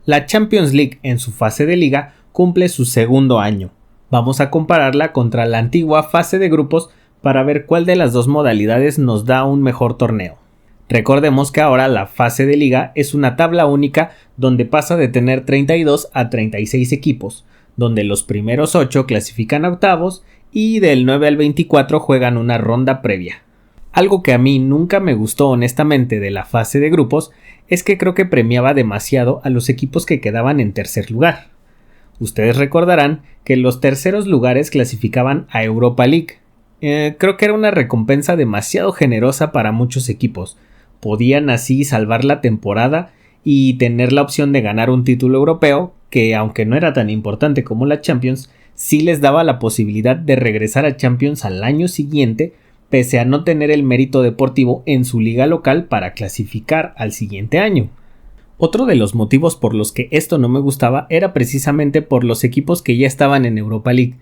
La Champions League en su fase de liga cumple su segundo año. Vamos a compararla contra la antigua fase de grupos para ver cuál de las dos modalidades nos da un mejor torneo. Recordemos que ahora la fase de liga es una tabla única donde pasa de tener 32 a 36 equipos, donde los primeros 8 clasifican a octavos y del 9 al 24 juegan una ronda previa. Algo que a mí nunca me gustó honestamente de la fase de grupos es que creo que premiaba demasiado a los equipos que quedaban en tercer lugar. Ustedes recordarán que los terceros lugares clasificaban a Europa League. Creo que era una recompensa demasiado generosa para muchos equipos. Podían así salvar la temporada y tener la opción de ganar un título europeo que, aunque no era tan importante como la Champions, sí les daba la posibilidad de regresar a Champions al año siguiente, pese a no tener el mérito deportivo en su liga local para clasificar al siguiente año. Otro de los motivos por los que esto no me gustaba era precisamente por los equipos que ya estaban en Europa League.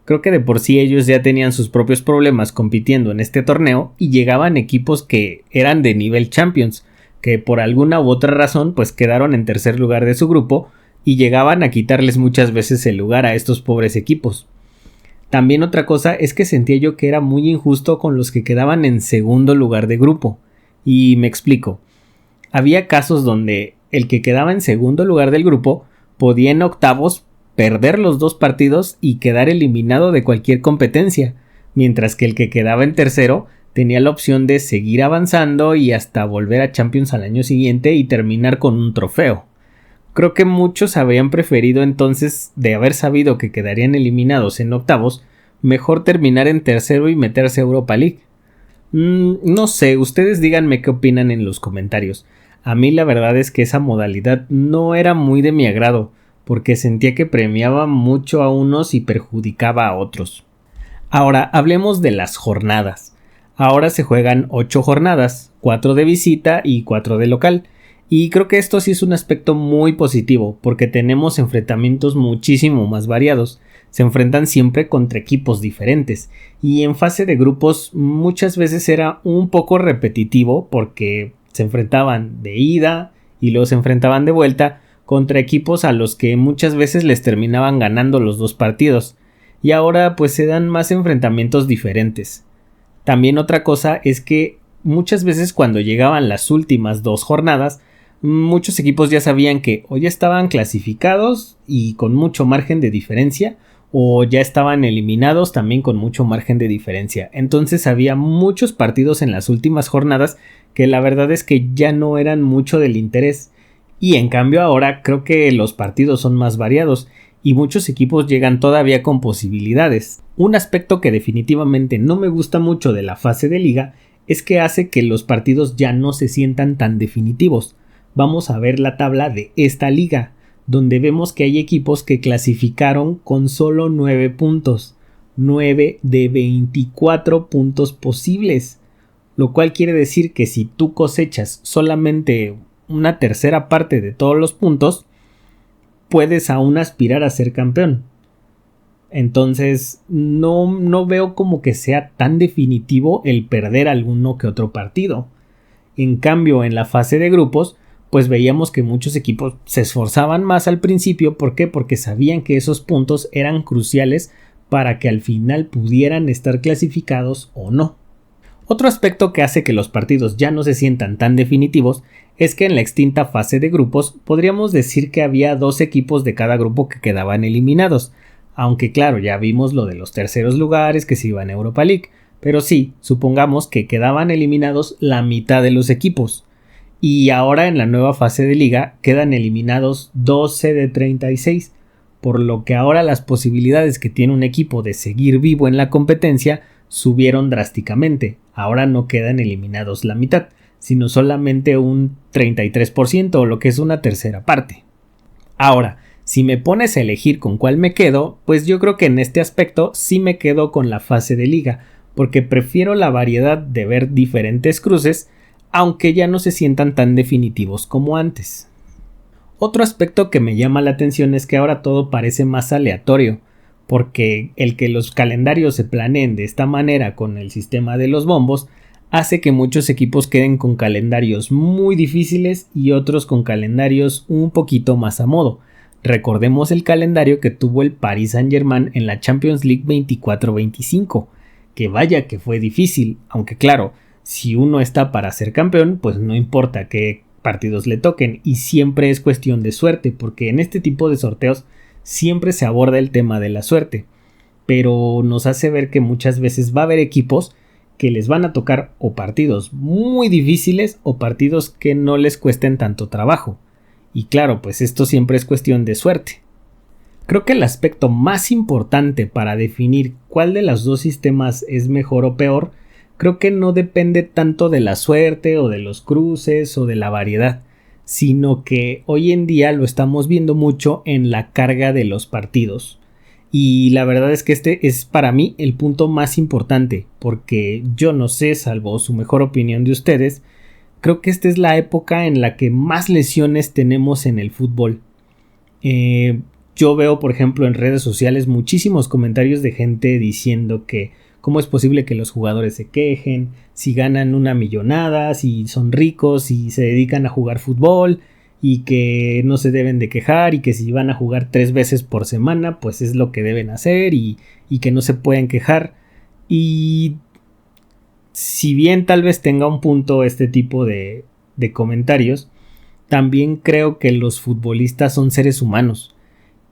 Creo que de por sí ellos ya tenían sus propios problemas compitiendo en este torneo y llegaban equipos que eran de nivel Champions, que por alguna u otra razón pues quedaron en tercer lugar de su grupo y llegaban a quitarles muchas veces el lugar a estos pobres equipos. También otra cosa es que sentía yo que era muy injusto con los que quedaban en segundo lugar de grupo. Y me explico. Había casos donde el que quedaba en segundo lugar del grupo podía en octavos perder los 2 partidos y quedar eliminado de cualquier competencia, mientras que el que quedaba en tercero tenía la opción de seguir avanzando y hasta volver a Champions al año siguiente y terminar con un trofeo. Creo que muchos habrían preferido entonces, de haber sabido que quedarían eliminados en octavos, mejor terminar en tercero y meterse a Europa League. No sé, ustedes díganme qué opinan en los comentarios. A mí la verdad es que esa modalidad no era muy de mi agrado, porque sentía que premiaba mucho a unos y perjudicaba a otros. Ahora hablemos de las jornadas. Ahora se juegan 8 jornadas, 4 de visita y 4 de local. Y creo que esto sí es un aspecto muy positivo, porque tenemos enfrentamientos muchísimo más variados. Se enfrentan siempre contra equipos diferentes, y en fase de grupos muchas veces era un poco repetitivo porque se enfrentaban de ida y luego se enfrentaban de vuelta contra equipos a los que muchas veces les terminaban ganando los 2 partidos, y ahora pues se dan más enfrentamientos diferentes. También otra cosa es que muchas veces cuando llegaban las últimas 2 jornadas, muchos equipos ya sabían que o ya estaban clasificados y con mucho margen de diferencia, o ya estaban eliminados también con mucho margen de diferencia. Entonces había muchos partidos en las últimas jornadas que la verdad es que ya no eran mucho del interés, y en cambio ahora creo que los partidos son más variados y muchos equipos llegan todavía con posibilidades. Un aspecto que definitivamente no me gusta mucho de la fase de liga es que hace que los partidos ya no se sientan tan definitivos. Vamos a ver la tabla de esta liga, donde vemos que hay equipos que clasificaron con solo 9 puntos, 9 de 24 puntos posibles, lo cual quiere decir que si tú cosechas solamente una tercera parte de todos los puntos, puedes aún aspirar a ser campeón. Entonces no veo como que sea tan definitivo el perder alguno que otro partido. En cambio, en la fase de grupos, pues veíamos que muchos equipos se esforzaban más al principio. ¿Por qué? Porque sabían que esos puntos eran cruciales para que al final pudieran estar clasificados o no. Otro aspecto que hace que los partidos ya no se sientan tan definitivos es que en la extinta fase de grupos podríamos decir que había 2 equipos de cada grupo que quedaban eliminados, aunque claro, ya vimos lo de los terceros lugares que se iban a Europa League, pero sí, supongamos que quedaban eliminados la mitad de los equipos. Y ahora en la nueva fase de liga quedan eliminados 12 de 36, por lo que ahora las posibilidades que tiene un equipo de seguir vivo en la competencia subieron drásticamente. Ahora no quedan eliminados la mitad, sino solamente un 33%, o lo que es una tercera parte. Ahora, si me pones a elegir con cuál me quedo, pues yo creo que en este aspecto sí me quedo con la fase de liga, porque prefiero la variedad de ver diferentes cruces, aunque ya no se sientan tan definitivos como antes. Otro aspecto que me llama la atención es que ahora todo parece más aleatorio, porque el que los calendarios se planeen de esta manera con el sistema de los bombos hace que muchos equipos queden con calendarios muy difíciles y otros con calendarios un poquito más a modo. Recordemos el calendario que tuvo el Paris Saint-Germain en la Champions League 24-25, que vaya que fue difícil, aunque claro, si uno está para ser campeón, pues no importa qué partidos le toquen y siempre es cuestión de suerte, porque en este tipo de sorteos siempre se aborda el tema de la suerte, pero nos hace ver que muchas veces va a haber equipos que les van a tocar o partidos muy difíciles o partidos que no les cuesten tanto trabajo. Y claro, pues esto siempre es cuestión de suerte. Creo que el aspecto más importante para definir cuál de los dos sistemas es mejor o peor, creo que no depende tanto de la suerte o de los cruces o de la variedad, sino que hoy en día lo estamos viendo mucho en la carga de los partidos. Y la verdad es que este es para mí el punto más importante, porque yo no sé, salvo su mejor opinión de ustedes, creo que esta es la época en la que más lesiones tenemos en el fútbol. Yo veo, por ejemplo, en redes sociales muchísimos comentarios de gente diciendo que cómo es posible que los jugadores se quejen, si ganan una millonada, si son ricos, si se dedican a jugar fútbol y que no se deben de quejar y que si van a jugar 3 veces por semana pues es lo que deben hacer y que no se pueden quejar. Y si bien tal vez tenga un punto este tipo de comentarios, también creo que los futbolistas son seres humanos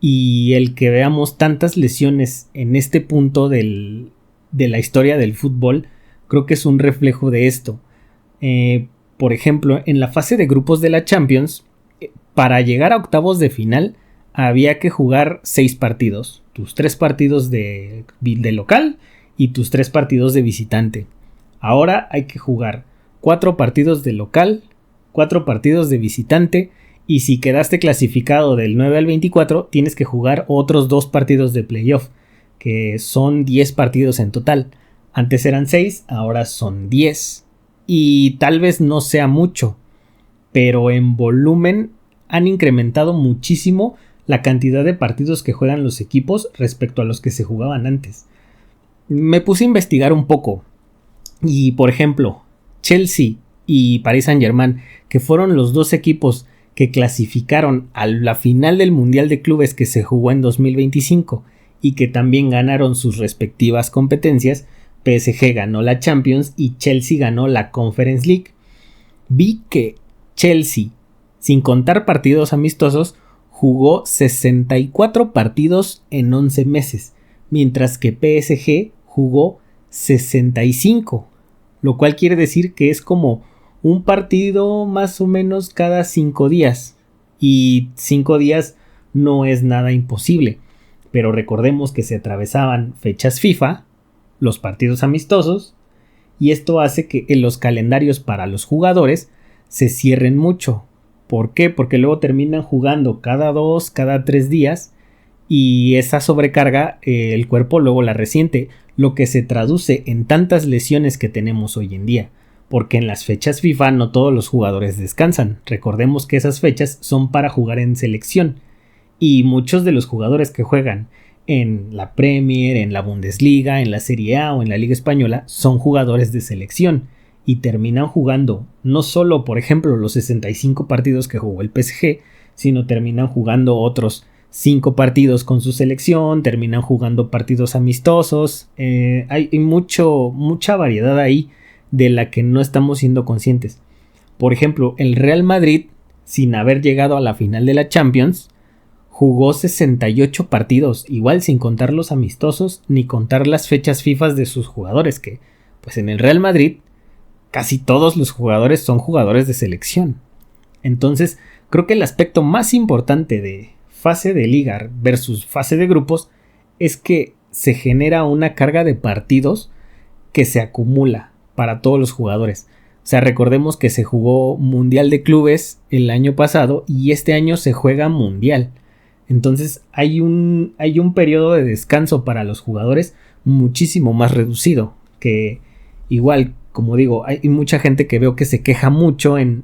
y el que veamos tantas lesiones en este punto de la historia del fútbol creo que es un reflejo de esto. Por ejemplo, en la fase de grupos de la Champions, para llegar a octavos de final había que jugar 6 partidos, tus 3 partidos de local y tus 3 partidos de visitante. Ahora hay que jugar 4 partidos de local, 4 partidos de visitante y si quedaste clasificado del 9 al 24 tienes que jugar otros 2 partidos de playoff, que son 10 partidos en total. Antes eran 6, ahora son 10 y tal vez no sea mucho, pero en volumen han incrementado muchísimo la cantidad de partidos que juegan los equipos respecto a los que se jugaban antes. Me puse a investigar un poco y, por ejemplo, Chelsea y Paris Saint-Germain, que fueron los dos equipos que clasificaron a la final del Mundial de Clubes que se jugó en 2025 y que también ganaron sus respectivas competencias, PSG ganó la Champions y Chelsea ganó la Conference League. Vi que Chelsea, sin contar partidos amistosos, jugó 64 partidos en 11 meses, mientras que PSG jugó 65, lo cual quiere decir que es como un partido más o menos cada 5 días, y 5 días no es nada imposible, pero recordemos que se atravesaban fechas FIFA, los partidos amistosos, y esto hace que en los calendarios para los jugadores se cierren mucho. ¿Por qué? Porque luego terminan jugando cada 2, cada 3 días y esa sobrecarga el cuerpo luego la resiente, lo que se traduce en tantas lesiones que tenemos hoy en día, porque en las fechas FIFA no todos los jugadores descansan. Recordemos que esas fechas son para jugar en selección y muchos de los jugadores que juegan en la Premier, en la Bundesliga, en la Serie A o en la Liga Española son jugadores de selección y terminan jugando no solo, por ejemplo, los 65 partidos que jugó el PSG, sino terminan jugando otros 5 partidos con su selección, terminan jugando partidos amistosos. Hay mucha variedad ahí de la que no estamos siendo conscientes. Por ejemplo, el Real Madrid, sin haber llegado a la final de la Champions, jugó 68 partidos, igual sin contar los amistosos ni contar las fechas FIFA de sus jugadores, que pues en el Real Madrid casi todos los jugadores son jugadores de selección. Entonces, creo que el aspecto más importante de fase de liga versus fase de grupos es que se genera una carga de partidos que se acumula para todos los jugadores. O sea, recordemos que se jugó Mundial de Clubes el año pasado y este año se juega Mundial. Entonces hay un periodo de descanso para los jugadores muchísimo más reducido, que igual, como digo, hay mucha gente que veo que se queja mucho en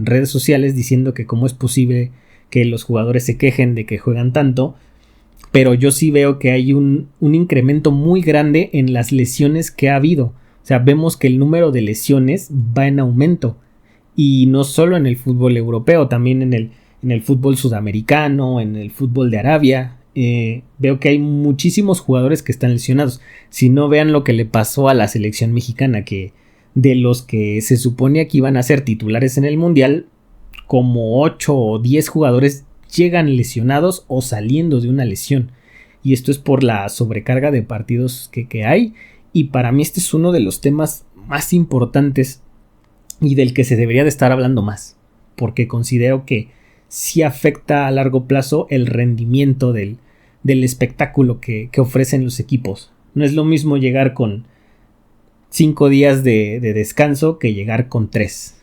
redes sociales diciendo que cómo es posible que los jugadores se quejen de que juegan tanto, pero yo sí veo que hay un incremento muy grande en las lesiones que ha habido, O sea, vemos que el número de lesiones va en aumento. Y no solo en el fútbol europeo, también en el fútbol sudamericano, en el fútbol de Arabia. Veo que hay muchísimos jugadores que están lesionados. Si no, vean lo que le pasó a la selección mexicana, que de los que se suponía que iban a ser titulares en el mundial, como 8 o 10 jugadores llegan lesionados o saliendo de una lesión. Y esto es por la sobrecarga de partidos que hay. Y para mí este es uno de los temas más importantes y del que se debería de estar hablando más, porque considero que sí afecta a largo plazo el rendimiento del espectáculo que ofrecen los equipos. No es lo mismo llegar con 5 días de descanso que llegar con 3.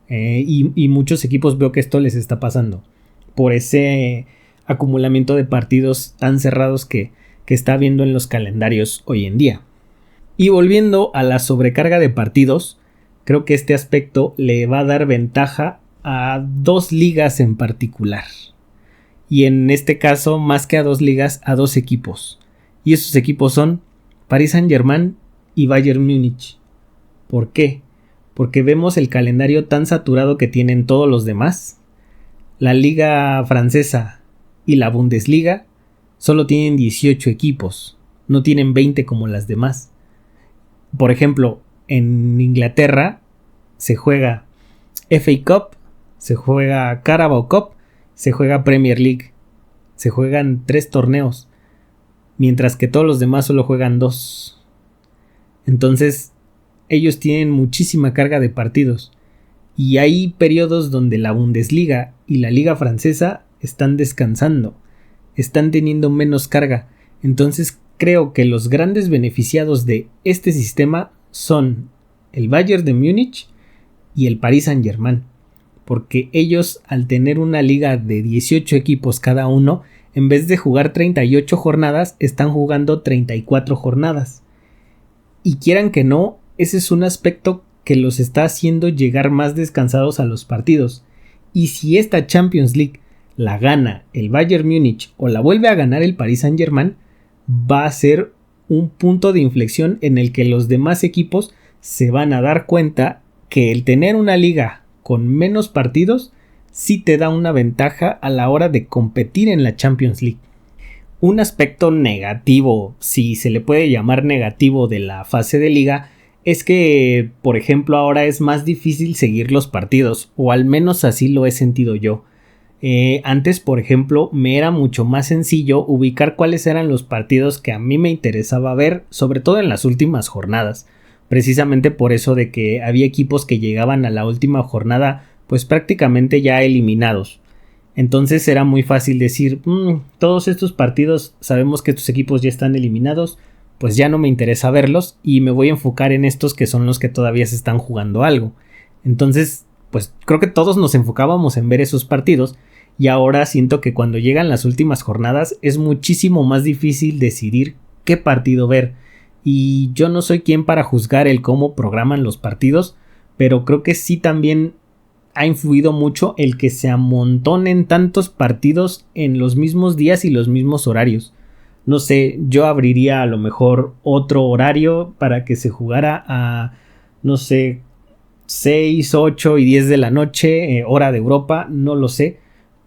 Y muchos equipos veo que esto les está pasando por ese acumulamiento de partidos tan cerrados que está habiendo en los calendarios hoy en día. Y volviendo a la sobrecarga de partidos, creo que este aspecto le va a dar ventaja a 2 ligas en particular. Y en este caso, más que a 2 ligas, a 2 equipos. Y esos equipos son Paris Saint-Germain y Bayern Múnich. ¿Por qué? Porque vemos el calendario tan saturado que tienen todos los demás. La liga francesa y la Bundesliga solo tienen 18 equipos, no tienen 20 como las demás. Por ejemplo, en Inglaterra se juega FA Cup, se juega Carabao Cup, se juega Premier League. Se juegan 3 torneos, mientras que todos los demás solo juegan 2. Entonces, ellos tienen muchísima carga de partidos. Y hay periodos donde la Bundesliga y la Liga Francesa están descansando, están teniendo menos carga. Entonces creo que los grandes beneficiados de este sistema son el Bayern de Múnich y el Paris Saint-Germain, porque ellos, al tener una liga de 18 equipos cada uno, en vez de jugar 38 jornadas, están jugando 34 jornadas. Y quieran que no, ese es un aspecto que los está haciendo llegar más descansados a los partidos. Y si esta Champions League la gana el Bayern Múnich o la vuelve a ganar el Paris Saint-Germain, va a ser un punto de inflexión en el que los demás equipos se van a dar cuenta que el tener una liga con menos partidos sí te da una ventaja a la hora de competir en la Champions League. Un aspecto negativo, si se le puede llamar negativo, de la fase de liga es que, por ejemplo, ahora es más difícil seguir los partidos, o al menos así lo he sentido yo. Antes, por ejemplo, me era mucho más sencillo ubicar cuáles eran los partidos que a mí me interesaba ver, sobre todo en las últimas jornadas, precisamente por eso de que había equipos que llegaban a la última jornada pues prácticamente ya eliminados. Entonces era muy fácil decir, todos estos partidos sabemos que estos equipos ya están eliminados, pues ya no me interesa verlos y me voy a enfocar en estos que son los que todavía se están jugando algo. Entonces, pues creo que todos nos enfocábamos en ver esos partidos. Y ahora siento que cuando llegan las últimas jornadas es muchísimo más difícil decidir qué partido ver. Y yo no soy quien para juzgar el cómo programan los partidos, pero creo que sí también ha influido mucho el que se amontonen tantos partidos en los mismos días y los mismos horarios. No sé, yo abriría a lo mejor otro horario para que se jugara a, no sé, 6, 8 y 10 de la noche, hora de Europa, no lo sé.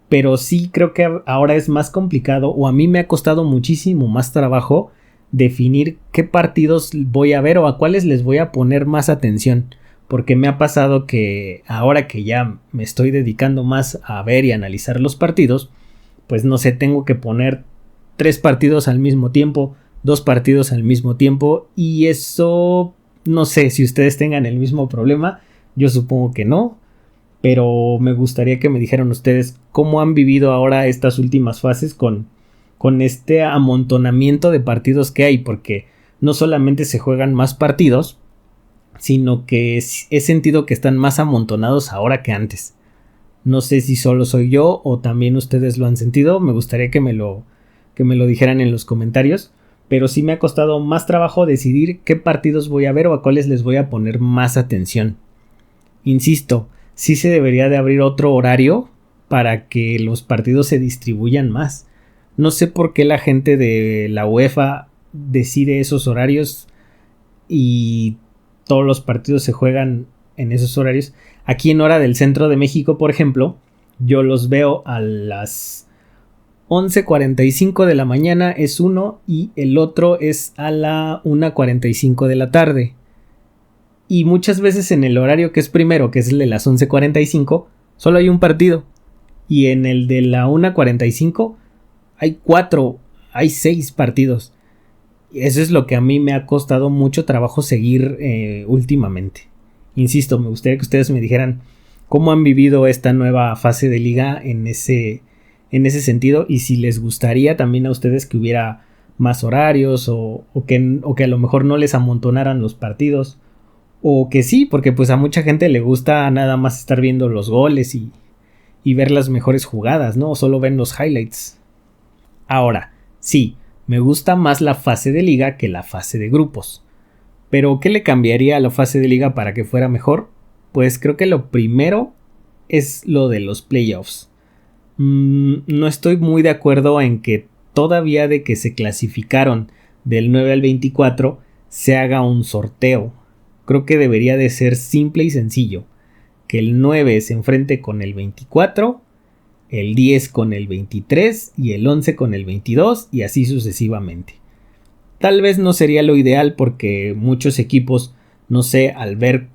Pero sí creo que ahora es más complicado, o a mí me ha costado muchísimo más trabajo definir qué partidos voy a ver o a cuáles les voy a poner más atención, porque me ha pasado que ahora que ya me estoy dedicando más a ver y analizar los partidos, pues no sé, tengo que poner 3 partidos al mismo tiempo, 2 partidos al mismo tiempo, y eso no sé si ustedes tengan el mismo problema, yo supongo que no. Pero me gustaría que me dijeran ustedes cómo han vivido ahora estas últimas fases con este amontonamiento de partidos que hay, porque no solamente se juegan más partidos, sino que he sentido que están más amontonados ahora que antes. No sé si solo soy yo o también ustedes lo han sentido, me gustaría que me lo dijeran en los comentarios, pero sí me ha costado más trabajo decidir qué partidos voy a ver o a cuáles les voy a poner más atención. Insisto, sí se debería de abrir otro horario para que los partidos se distribuyan más. No sé por qué la gente de la UEFA decide esos horarios y todos los partidos se juegan en esos horarios. Aquí en hora del centro de México, por ejemplo, yo los veo a las 11:45 de la mañana es uno y el otro es a la 1:45 de la tarde. Y muchas veces en el horario que es primero, que es el de las 11:45, solo hay un partido. Y en el de la 1:45 hay 4, hay 6 partidos. Y eso es lo que a mí me ha costado mucho trabajo seguir últimamente. Insisto, me gustaría que ustedes me dijeran cómo han vivido esta nueva fase de liga en ese sentido, y si les gustaría también a ustedes que hubiera más horarios o que a lo mejor no les amontonaran los partidos, o que sí, porque pues a mucha gente le gusta nada más estar viendo los goles y ver las mejores jugadas, ¿no? O solo ven los highlights. Ahora, sí, me gusta más la fase de liga que la fase de grupos. Pero ¿qué le cambiaría a la fase de liga para que fuera mejor? Pues creo que lo primero es lo de los playoffs. No estoy muy de acuerdo en que todavía de que se clasificaron del 9 al 24 se haga un sorteo. Creo que debería de ser simple y sencillo. Que el 9 se enfrente con el 24, el 10 con el 23 y el 11 con el 22 y así sucesivamente. Tal vez no sería lo ideal porque muchos equipos, no sé, al ver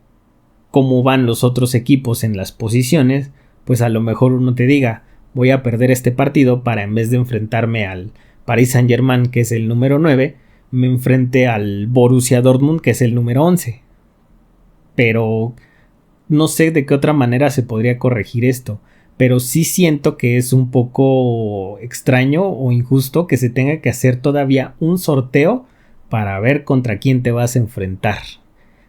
cómo van los otros equipos en las posiciones, pues a lo mejor uno te diga, voy a perder este partido para en vez de enfrentarme al Paris Saint-Germain, que es el número 9, me enfrente al Borussia Dortmund, que es el número 11. Pero no sé de qué otra manera se podría corregir esto, pero sí siento que es un poco extraño o injusto que se tenga que hacer todavía un sorteo para ver contra quién te vas a enfrentar.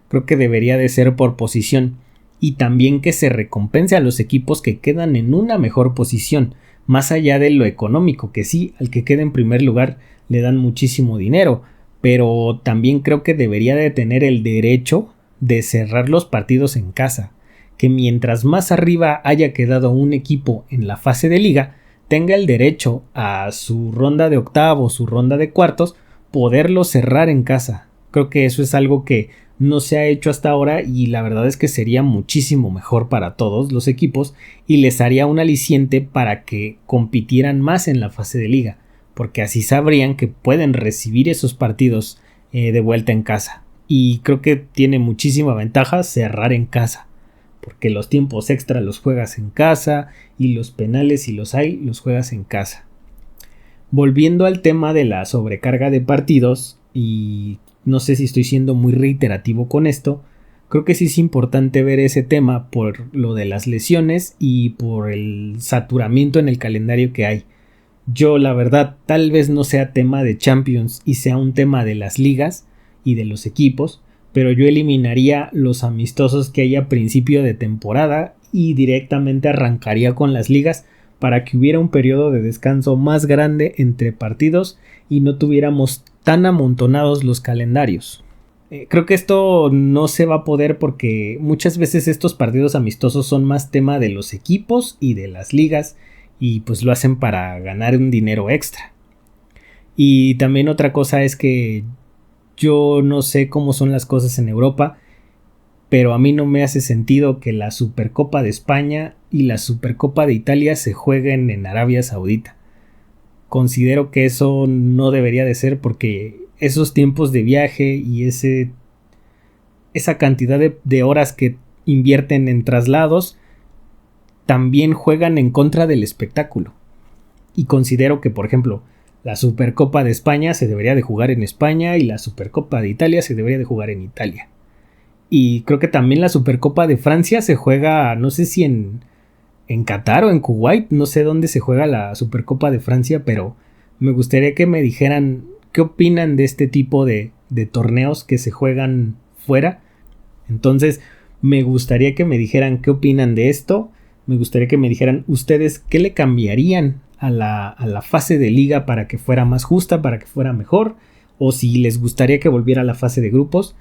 Creo que debería de ser por posición, y también que se recompense a los equipos que quedan en una mejor posición, más allá de lo económico, que sí, al que quede en primer lugar le dan muchísimo dinero, pero también creo que debería de tener el derecho de cerrar los partidos en casa, que mientras más arriba haya quedado un equipo en la fase de liga, tenga el derecho a su ronda de octavos, su ronda de cuartos, poderlo cerrar en casa. Creo que eso es algo que no se ha hecho hasta ahora y la verdad es que sería muchísimo mejor para todos los equipos y les haría un aliciente para que compitieran más en la fase de liga, porque así sabrían que pueden recibir esos partidos de vuelta en casa. Y creo que tiene muchísima ventaja cerrar en casa, porque los tiempos extra los juegas en casa y los penales, si los hay, los juegas en casa. Volviendo al tema de la sobrecarga de partidos, y no sé si estoy siendo muy reiterativo con esto, creo que sí es importante ver ese tema por lo de las lesiones y por el saturamiento en el calendario que hay. Yo la verdad tal vez no sea tema de Champions y sea un tema de las ligas y de los equipos, pero yo eliminaría los amistosos que hay a principio de temporada y directamente arrancaría con las ligas para que hubiera un periodo de descanso más grande entre partidos y no tuviéramos tan amontonados los calendarios. Creo que esto no se va a poder porque muchas veces estos partidos amistosos son más tema de los equipos y de las ligas y pues lo hacen para ganar un dinero extra. Y también otra cosa es que yo no sé cómo son las cosas en Europa, pero a mí no me hace sentido que la Supercopa de España y la Supercopa de Italia se jueguen en Arabia Saudita. Considero que eso no debería de ser porque esos tiempos de viaje y esa cantidad de horas que invierten en traslados también juegan en contra del espectáculo. Y considero que, por ejemplo, la Supercopa de España se debería de jugar en España y la Supercopa de Italia se debería de jugar en Italia. Y creo que también la Supercopa de Francia se juega, no sé si en Qatar o en Kuwait, no sé dónde se juega la Supercopa de Francia, pero me gustaría que me dijeran qué opinan de este tipo de torneos que se juegan fuera. Entonces, me gustaría que me dijeran qué opinan de esto. Me gustaría que me dijeran ustedes qué le cambiarían a la fase de liga para que fuera más justa, para que fuera mejor, o si les gustaría que volviera a la fase de grupos.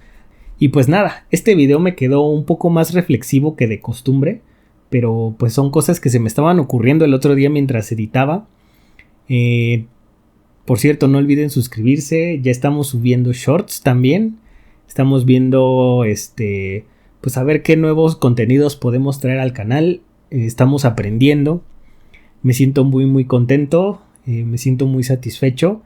Y pues nada, este video me quedó un poco más reflexivo que de costumbre, pero pues son cosas que se me estaban ocurriendo el otro día mientras editaba. Por cierto, no olviden suscribirse, ya estamos subiendo shorts también, Estamos viendo pues a ver qué nuevos contenidos podemos traer al canal. Estamos aprendiendo. Me siento muy muy contento. Me siento muy satisfecho.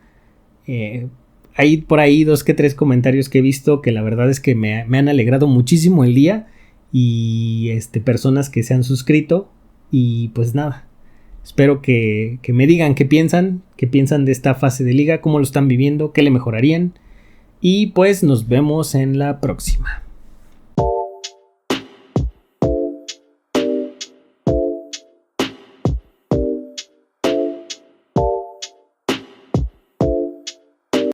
Hay por ahí 2 que 3 comentarios que he visto que la verdad es que me han alegrado muchísimo el día. Y personas que se han suscrito. Y pues nada. Espero que me digan qué piensan de esta fase de liga, cómo lo están viviendo, qué le mejorarían. Y pues nos vemos en la próxima.